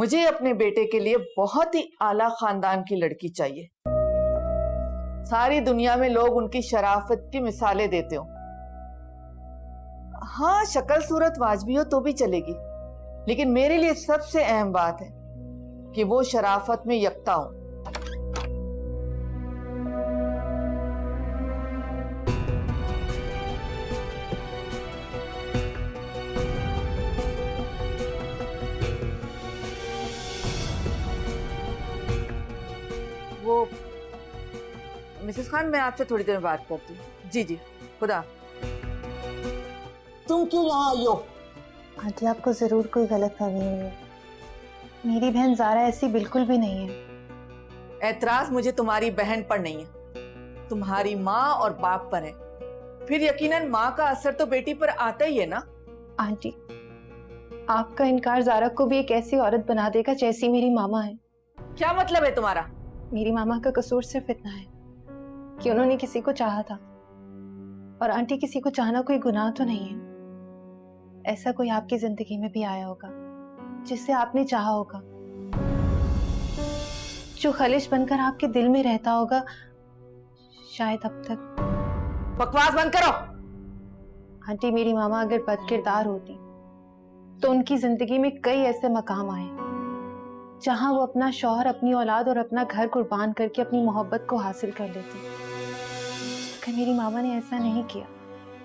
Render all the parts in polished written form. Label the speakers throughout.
Speaker 1: मुझे अपने बेटे के लिए बहुत ही आला खानदान की लड़की चाहिए। सारी दुनिया में लोग उनकी शराफत की मिसालें देते हो। हाँ, शक्ल सूरत वाजबी हो तो भी चलेगी, लेकिन मेरे लिए सबसे अहम बात है कि वो शराफत में यकता हो। वो मिसेस खान, मैं आपसे थोड़ी देर में बात करती हूँ। जी जी, खुदा।
Speaker 2: तुम क्यों यहाँ आई हो?
Speaker 3: आंटी, आपको जरूर कोई गलतफहमी हुई है। मेरी बहन ज़ारा ऐसी बिल्कुल भी नहीं है।
Speaker 1: ऐतराज मुझे तुम्हारी बहन पर नहीं है, तुम्हारी माँ और बाप पर है। फिर यकीनन माँ का असर तो बेटी पर आता ही है ना।
Speaker 3: आंटी, आपका इनकार ज़ारा को भी एक ऐसी औरत बना देगा जैसी मेरी मामा है।
Speaker 1: क्या मतलब है तुम्हारा?
Speaker 3: मेरी मामा का कसूर सिर्फ इतना है कि उन्होंने किसी को चाहा था, और आंटी, किसी को चाहना कोई गुनाह तो नहीं है। ऐसा कोई आपकी जिंदगी में भी आया होगा जिससे आपने चाहा होगा, जो खलिश बनकर आपके दिल में रहता होगा, शायद अब तक।
Speaker 1: बकवास बंद करो।
Speaker 3: आंटी, मेरी मामा अगर बदकिरदार होती तो उनकी जिंदगी में कई ऐसे मकाम आए जहां वो अपना शौहर, अपनी औलाद और अपना घर कुर्बान करके अपनी मोहब्बत को हासिल कर लेती। लेकिन मेरी मामा ने ऐसा नहीं किया।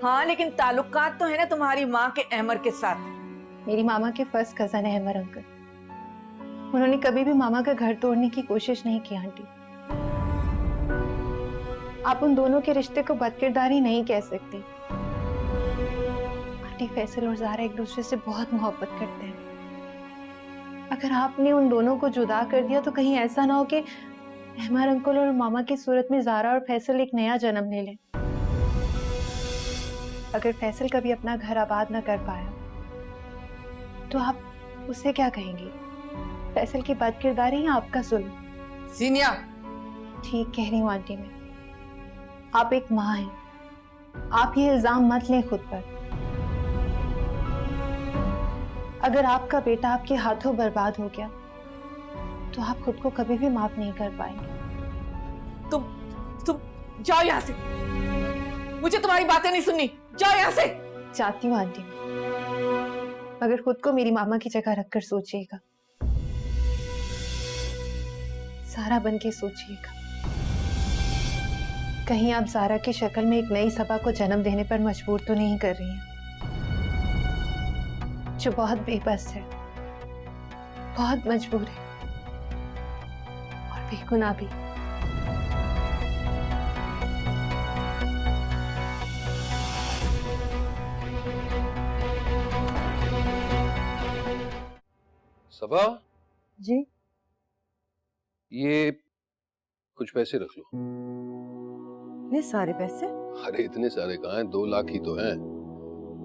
Speaker 1: हाँ, लेकिन ताल्लुकात तो है ना तुम्हारी माँ के अहमर के साथ।
Speaker 3: मेरी मामा के फर्स्ट कजन है अहमर अंकल। उन्होंने कभी भी मामा का घर तोड़ने की कोशिश नहीं की। आंटी, आप उन दोनों के रिश्ते को बदकिरदारी नहीं कह सकती। आंटी, फैसल और ज़ारा एक दूसरे से बहुत मोहब्बत करते हैं। अगर आपने उन दोनों को जुदा कर दिया तो कहीं ऐसा ना हो कि अहमर अंकल और मामा की सूरत में ज़ारा और फैसल एक नया जन्म ले लें। अगर फैसल कभी अपना घर आबाद ना कर पाया तो आप उससे क्या कहेंगी? फैसल की बदकिरदारी या आपका जुल्म?
Speaker 1: सीनिया,
Speaker 3: ठीक कह रही हूँ आंटी मैं। आप एक माँ हैं, आप ये इल्जाम मत लें खुद पर। अगर आपका बेटा आपके हाथों बर्बाद हो गया तो आप खुद को कभी भी माफ नहीं कर पाएंगे।
Speaker 1: तुम जाओ यहाँ से, मुझे तुम्हारी बातें नहीं सुननी। जाओ यहाँ से।
Speaker 3: चाहती हूँ आंटी, मगर खुद को मेरी मामा की जगह रखकर सोचिएगा, ज़ारा बन के सोचिएगा। कहीं आप ज़ारा की शक्ल में एक नई सबा को जन्म देने पर मजबूर तो नहीं कर रही हैं, जो बहुत बेबस है, बहुत मजबूर है और बेगुनाह भी।
Speaker 4: सबा
Speaker 3: जी?
Speaker 4: ये कुछ पैसे रख लो।
Speaker 5: इतने सारे पैसे?
Speaker 4: अरे इतने सारे कहाँ हैं, 2 लाख ही तो हैं।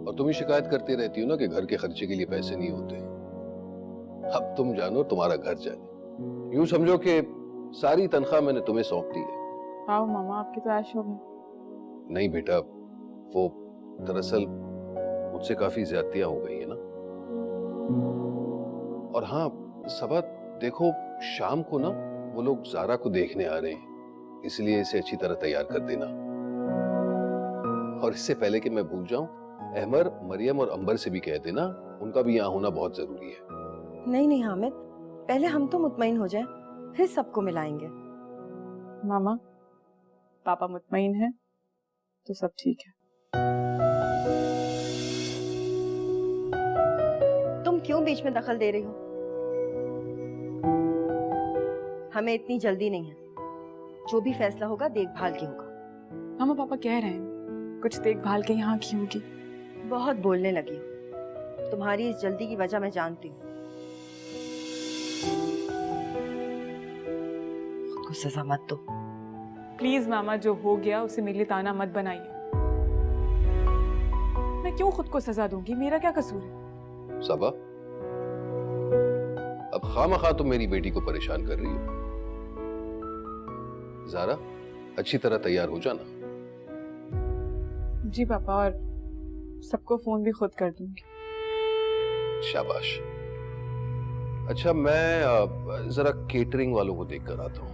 Speaker 4: और तुम ही शिकायत करती रहती हो ना कि घर के खर्चे के लिए पैसे नहीं होते। अब तुम जानो तुम्हारा घर जाने। यूं समझो कि सारी तनख्वाह मैंने तुम्हें सौंप दी है।
Speaker 6: वाह मामा, आपकी तो ऐश हो गई।
Speaker 4: नहीं बेटा, वो दरअसल मुझसे काफी ज्यादतियां हो गई है ना। और हाँ सबा, देखो शाम को ना वो लोग ज़ारा को देखने आ रहे हैं, इसलिए इसे अच्छी तरह तैयार कर देना। और इससे पहले कि मैं भूल जाऊं, अहमर, मरियम और अंबर से भी कह देना, उनका भी यहाँ होना बहुत जरूरी है।
Speaker 5: नहीं नहीं हामिद, पहले हम तो मुतमईन हो जाएं, फिर सबको मिलाएंगे।
Speaker 6: मामा, पापा मुतमईन है तो सब ठीक है।
Speaker 5: तुम क्यों बीच में दखल दे रही हो? हमें इतनी जल्दी नहीं है, जो भी फैसला होगा देखभाल के होगा।
Speaker 6: मामा, पापा कह रहे हैं कुछ देखभाल के यहाँ की होगी।
Speaker 5: बहुत बोलने लगी हो, तुम्हारी इस जल्दी की वजह मैं जानती हूँ। खुद को सजा मत दो।
Speaker 6: प्लीज मामा, जो हो गया उसे मेरे लिए ताना मत बनाइए। मैं क्यों खुद को सजा दूंगी? मेरा क्या कसूर है?
Speaker 4: सबा, अब खामखा तुम मेरी बेटी को परेशान कर रही हो। ज़ारा, अच्छी तरह तैयार हो जाना।
Speaker 6: जी पापा, और सबको फोन भी खुद कर दूंगी।
Speaker 4: शाबाश, अच्छा, मैं जरा केटरिंग वालों को देख कर आता हूँ।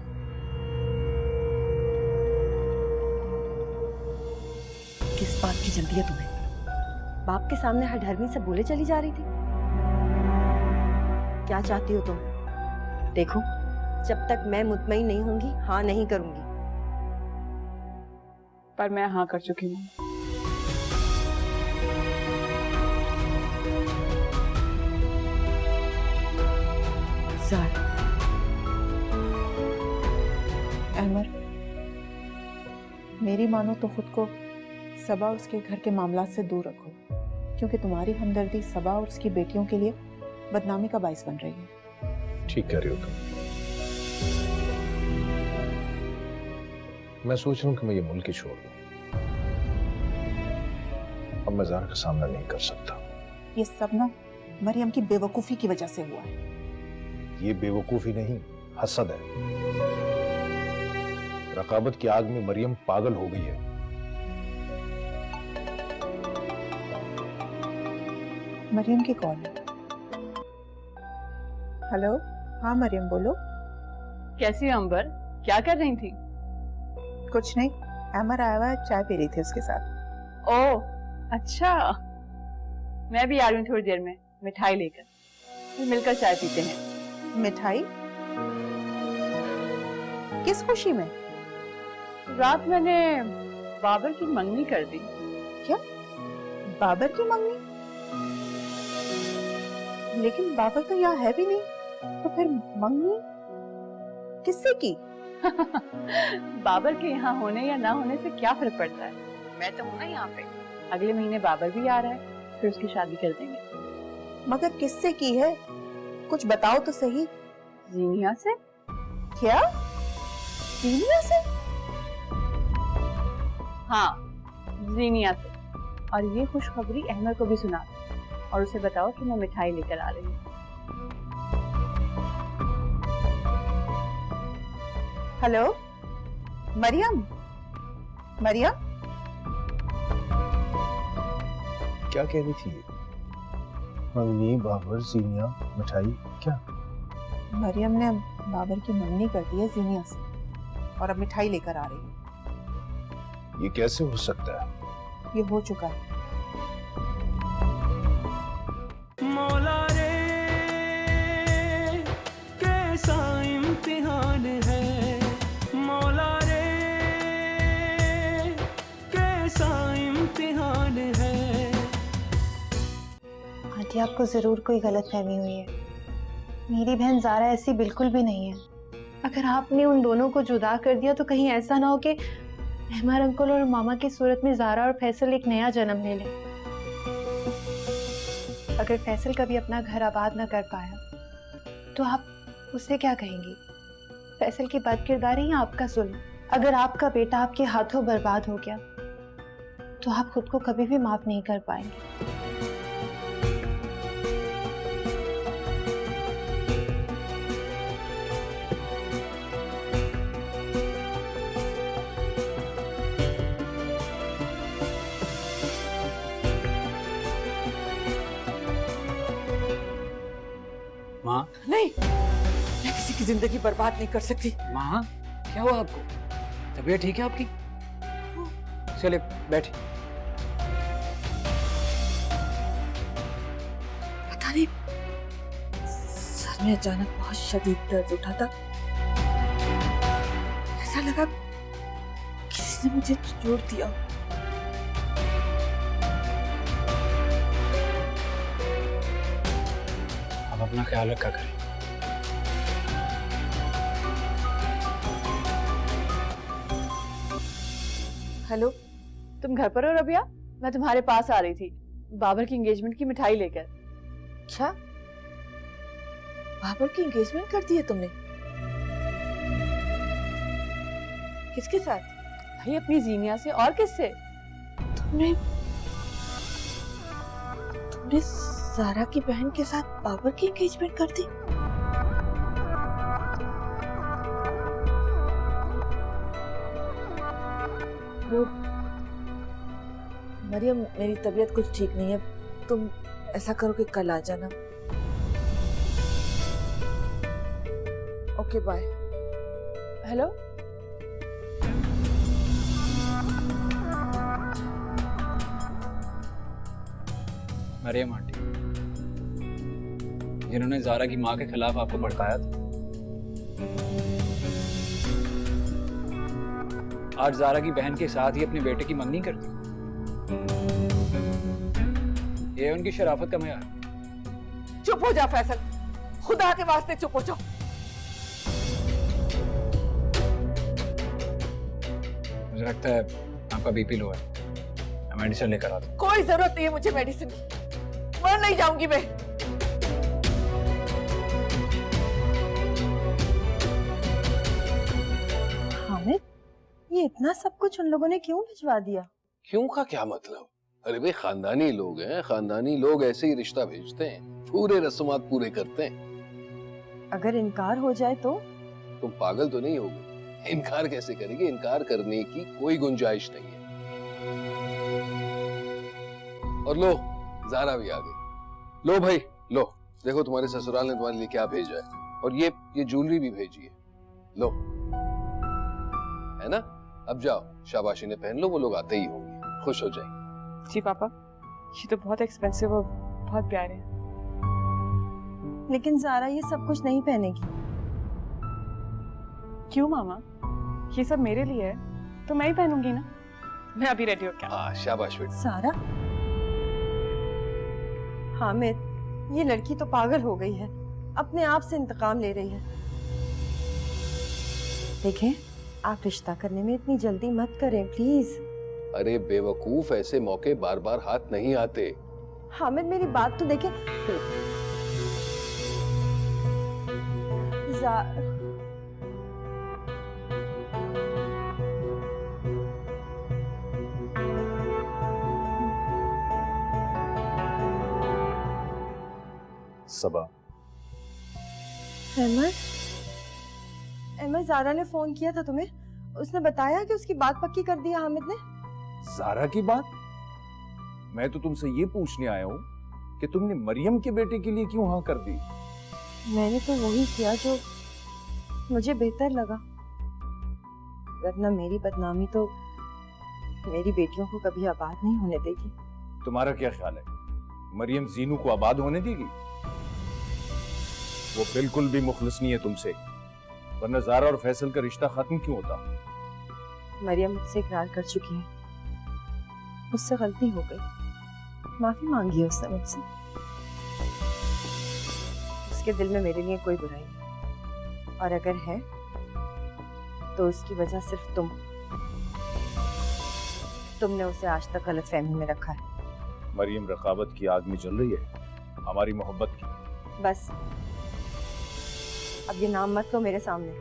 Speaker 5: किस बात की जल्दी है तुम्हें? बाप के सामने हठधर्मी से बोले चली जा रही थी। क्या चाहती हो तुम? देखो, जब तक मैं मुतमईन नहीं होंगी हाँ नहीं करूंगी।
Speaker 6: पर मैं हाँ कर चुकी हूँ।
Speaker 5: ज़ारा,
Speaker 2: अहमर, मेरी मानो तो खुद को सबा और उसके घर के मामलात से दूर रखो, क्योंकि तुम्हारी हमदर्दी सबा और उसकी बेटियों के लिए बदनामी का बाइस बन रही है।
Speaker 7: ठीक कह रही हो तुम। मैं सोच रहा हूं कि मैं ये मुल्क ही छोड़ दूं। अब मैं ज़ारा का सामना नहीं कर सकता।
Speaker 2: ये सब ना मरियम की बेवकूफी की वजह से हुआ है।
Speaker 7: ये बेवकूफी नहीं, हसद है। रकाबत की आग में मरियम पागल हो गई है।
Speaker 2: मरियम की कॉल है। हेलो, हाँ मरियम बोलो।
Speaker 6: कैसी हो अंबर? क्या कर रही थी?
Speaker 2: कुछ नहीं, अहमर आया हुआ है, चाय पी रही थी उसके साथ।
Speaker 6: ओह, अच्छा। मैं भी आ रही हूँ थोड़ी देर में मिठाई लेकर, फिर मिलकर चाय पीते हैं।
Speaker 2: मिठाई? किस खुशी में?
Speaker 6: रात मैंने बाबर की मंगनी कर दी।
Speaker 2: क्या? बाबर की मंगनी? लेकिन बाबर तो यहाँ है भी नहीं, तो फिर मंगनी किससे की?
Speaker 6: बाबर के यहाँ होने या ना होने से क्या फर्क पड़ता है? मैं तो हूँ ना यहाँ पे। अगले महीने बाबर भी आ रहा है, फिर उसकी शादी कर देंगे।
Speaker 2: मगर किससे की है? कुछ बताओ तो सही।
Speaker 6: जीनिया से।
Speaker 2: क्या? जीनिया से?
Speaker 6: हाँ, जीनिया से। और ये खुशखबरी अहमर को भी सुना दो और उसे बताओ कि मैं मिठाई लेकर आ रही हूँ।
Speaker 2: हेलो मरियम, मरियम
Speaker 7: क्या कह रही थी ये? मंगनी, बाबर, जीनिया, मिठाई, क्या?
Speaker 2: मरियम ने बाबर की मंगनी कर दी है जीनिया से और अब मिठाई लेकर आ रही है।
Speaker 7: ये कैसे हो सकता है?
Speaker 2: ये हो चुका है।
Speaker 8: मौला रे कैसा इम्तिहान है, मौला रे कैसा इम्तिहान है।
Speaker 3: आंटी, आपको जरूर कोई गलतफहमी हुई है। मेरी बहन ज़ारा ऐसी बिल्कुल भी नहीं है। अगर आपने उन दोनों को जुदा कर दिया तो कहीं ऐसा ना हो कि अहमर अंकल और मामा की सूरत में ज़ारा और फैसल एक नया जन्म ले लें। अगर फैसल कभी अपना घर आबाद ना कर पाया तो आप उससे क्या कहेंगी? फैसल की बदकिरदारी या आपका जुल्म? अगर आपका बेटा आपके हाथों बर्बाद हो गया तो आप खुद को कभी भी माफ नहीं कर पाएंगे।
Speaker 9: माँ,
Speaker 1: नहीं, मैं किसी की जिंदगी बर्बाद नहीं कर सकती।
Speaker 9: माँ, क्या हुआ आपको? तबीयत ठीक है आपकी? चलिए बैठिए।
Speaker 1: पता नहीं, सर में अचानक बहुत शदीद दर्द उठा था। ऐसा लगा किसी ने मुझे जोड़ दिया।
Speaker 9: आप अपना ख्याल रखा करें।
Speaker 1: हेलो,
Speaker 6: तुम घर पर हो रबिया? मैं तुम्हारे पास आ रही थी बाबर की एंगेजमेंट की मिठाई लेकर।
Speaker 1: क्या बाबर की एंगेजमेंट कर दी है तुमने? किसके साथ?
Speaker 6: भाई अपनी जीनिया से। और किससे?
Speaker 1: तुमने तुमने ज़ारा की बहन के साथ बाबर की एंगेजमेंट कर दी? वो मरियम, मेरी तबीयत कुछ ठीक नहीं है। तुम ऐसा करो कि कल आ जाना। Okay bye.
Speaker 6: Hello,
Speaker 9: Mariam aunty, जिन्होंने जारा की माँ के खिलाफ आपको भड़काया था, आज जारा की बहन के साथ ही अपने बेटे की मंगनी कर दी। ये उनकी शराफत का मयार।
Speaker 1: चुप हो जा फैसल, खुदा के वास्ते चुप हो जाओ।
Speaker 9: मुझे लगता है आपका बीपी लो है, मैं मेडिसिन लेकर आता हूँ।
Speaker 1: कोई जरूरत नहीं है मुझे मेडिसिन की, मर नहीं जाऊंगी मैं।
Speaker 5: हामिद, ये इतना सब कुछ उन लोगों ने क्यों भिजवा दिया?
Speaker 4: क्यों का क्या मतलब? अरे भाई, खानदानी लोग हैं, खानदानी लोग ऐसे ही रिश्ता भेजते हैं, पूरे रस्मात पूरे करते हैं।
Speaker 5: अगर इनकार हो जाए तो?
Speaker 4: तुम पागल तो नहीं होगे? इनकार कैसे करेंगे? इनकार करने की कोई गुंजाइश नहीं है। और लो, जारा भी आ गई। लो भाई, लो, देखो तुम्हारे ससुराल ने तुम्हारे लिए क्या भेजा है, और ये ज्वेलरी भी भेजी है, लो, है ना? अब जाओ, शाबाशी ने पहन लो, वो लोग आते ही होंगे, खुश हो जाएंगे।
Speaker 6: जी पापा, ये तो बहुत एक्सपेंसिव और बहुत प्यारे हैं।
Speaker 5: लेकिन जारा ये सब कुछ नहीं पहनेगी।
Speaker 6: क्यों मामा? ये सब मेरे लिए है तो मैं ही पहनूंगी ना। मैं अभी रेडी हो क्या?
Speaker 4: हाँ, शाबाश बेटा।
Speaker 5: सारा, हामिद, ये लड़की तो पागल हो गई है, अपने आप से इंतकाम ले रही है। देखें, आप रिश्ता करने में इतनी जल्दी मत करें प्लीज।
Speaker 4: अरे बेवकूफ, ऐसे मौके बार बार हाथ नहीं आते।
Speaker 5: हामिद, मेरी बात तो देखें।
Speaker 7: सबा,
Speaker 5: अहमद, जारा ने फोन किया था तुम्हें? उसने बताया कि उसकी बात पक्की कर दी है हामिद ने?
Speaker 7: जारा की बात? मैं तो तुमसे ये पूछने आया हूँ कि तुमने मरियम के बेटे के लिए क्यों हाँ कर दी?
Speaker 5: मैंने तो वही किया जो मुझे बेहतर लगा, वरना मेरी बदनामी तो मेरी बेटियों को कभी आबाद नहीं होने देगी।
Speaker 7: तुम्हारा क्या ख्याल है, मरियम जीनू को आबाद होने देगी? वो बिल्कुल भी मुखलिस नहीं है तुमसे, वरना जारा और फैसल का रिश्ता खत्म क्यों होता?
Speaker 5: मरियम मुझसे इकरार कर चुकी है, मुझसे गलती हो गई, माफी मांगी है उसने मुझसे। उसके दिल में मेरे लिए कोई बुराई नहीं, और अगर है तो उसकी वजह सिर्फ तुमने उसे आज तक गलतफहमी में रखा है।
Speaker 7: मरियम रकाबत की आग में जल रही है, हमारी मोहब्बत की।
Speaker 5: बस अब ये नाम मत लो मेरे सामने।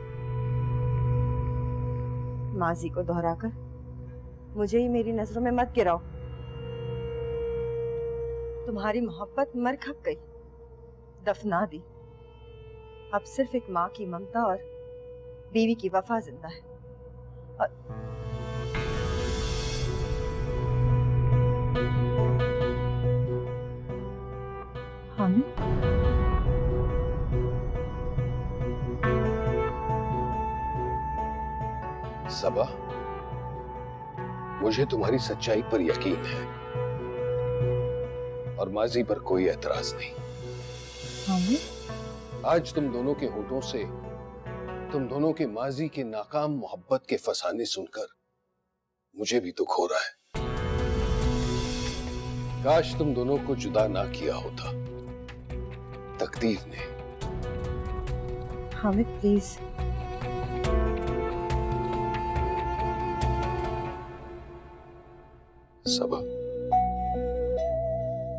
Speaker 5: माजी को दोहराकर मुझे ही मेरी नजरों में मत गिराओ। तुम्हारी मोहब्बत मर खप गई, दफना दी। अब सिर्फ एक माँ की ममता और बीवी की वफा जिंदा है। हामिद,
Speaker 4: सबा, मुझे तुम्हारी सच्चाई पर यकीन है और माजी पर कोई एतराज नहीं।
Speaker 5: हामिद,
Speaker 4: आज तुम दोनों के होठों से तुम दोनों के माजी के नाकाम मोहब्बत के फसाने सुनकर मुझे भी दुख हो रहा है। काश तुम दोनों को जुदा ना किया होता तकदीर ने।
Speaker 5: हामिद प्लीज।
Speaker 4: सबा,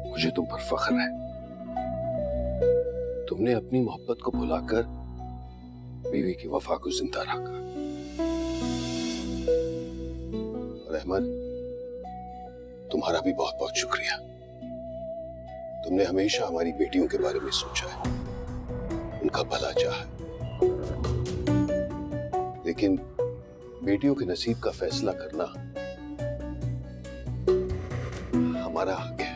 Speaker 4: मुझे तुम पर फख्र है। तुमने अपनी मोहब्बत को भुलाकर बीवी की वफा को जिंदा रखा। और अहमद, तुम्हारा भी बहुत बहुत शुक्रिया। तुमने हमेशा हमारी बेटियों के बारे में सोचा है, उनका भला चाहा है। लेकिन बेटियों के नसीब का फैसला करना हमारा हक है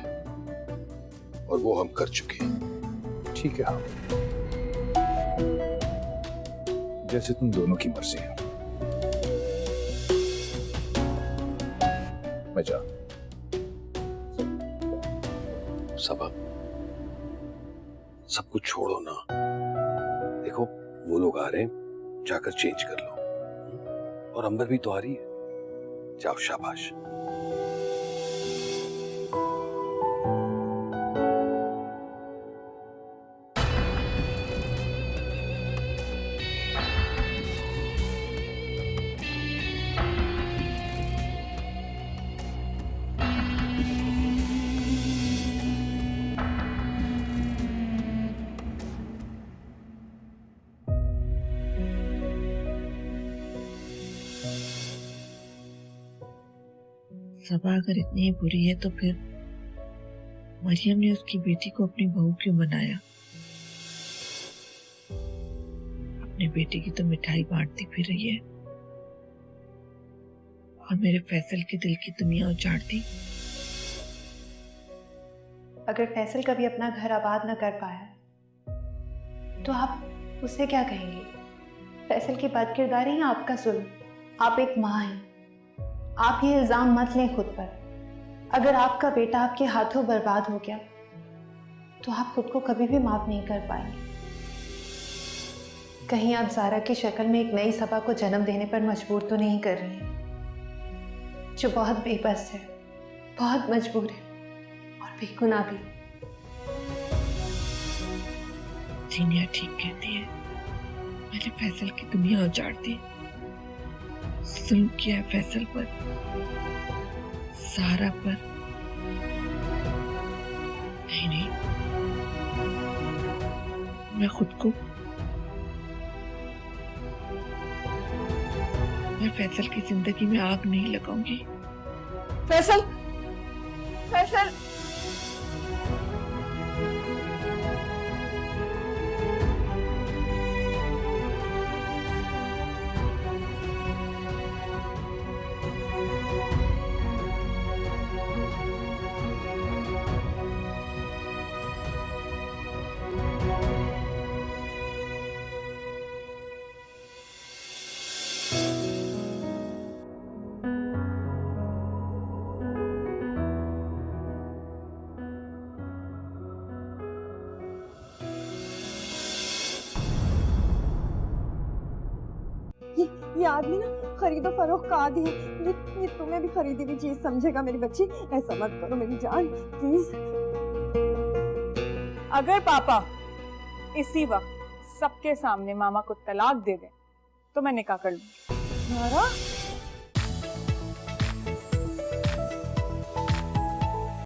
Speaker 4: और वो हम कर चुके हैं।
Speaker 7: ठीक है, हाँ। जैसे तुम दोनों की मर्जी है। मैं जा।
Speaker 4: सबा, सब कुछ छोड़ो ना। देखो वो लोग आ रहे हैं, जाकर चेंज कर लो। और अंबर भी तो आ रही है। जाओ, शाबाश।
Speaker 10: सबा अगर इतनी बुरी है तो फिर मरियम ने उसकी बेटी को अपनी बहू क्यों बनाया? अपनी बेटी की तो मिठाई बांटती फिर रही है और मेरे फैसल के दिल की दुनिया उजाड़ती।
Speaker 3: अगर फैसल कभी अपना घर आबाद न कर पाया तो आप उससे क्या कहेंगे? फैसल की बदकिरदारी या आपका जुल्म? आप एक माँ हैं, आप ये इल्जाम मत लें खुद पर। अगर आपका बेटा आपके हाथों बर्बाद हो गया तो आप खुद को कभी भी माफ नहीं कर पाएंगे। कहीं आप ज़ारा की शक्ल में एक नई सबा को जन्म देने पर मजबूर तो नहीं कर रही हैं, जो बहुत बेबस है, बहुत मजबूर है और बेगुनाह भी।
Speaker 10: सीनिया ठीक कहती है, मैंने फैसल की दुनिया उजाड़ दी, जुल्म किया है फैसल पर, ज़ारा पर। नहीं नहीं, मैं फैसल की जिंदगी में आग नहीं लगाऊंगी।
Speaker 1: फैसल, फैसल,
Speaker 5: ये आदमी ना खरीदो फरोख्त का आदी है। ये तुम्हें भी खरीदी हुई चीज समझेगा मेरी बच्ची। ऐसा मत करो मेरी जान, प्लीज।
Speaker 11: अगर पापा इसी वक्त सबके सामने मामा को तलाक दे दें तो मैं निकाह कर लूंगी।
Speaker 5: ज़ारा,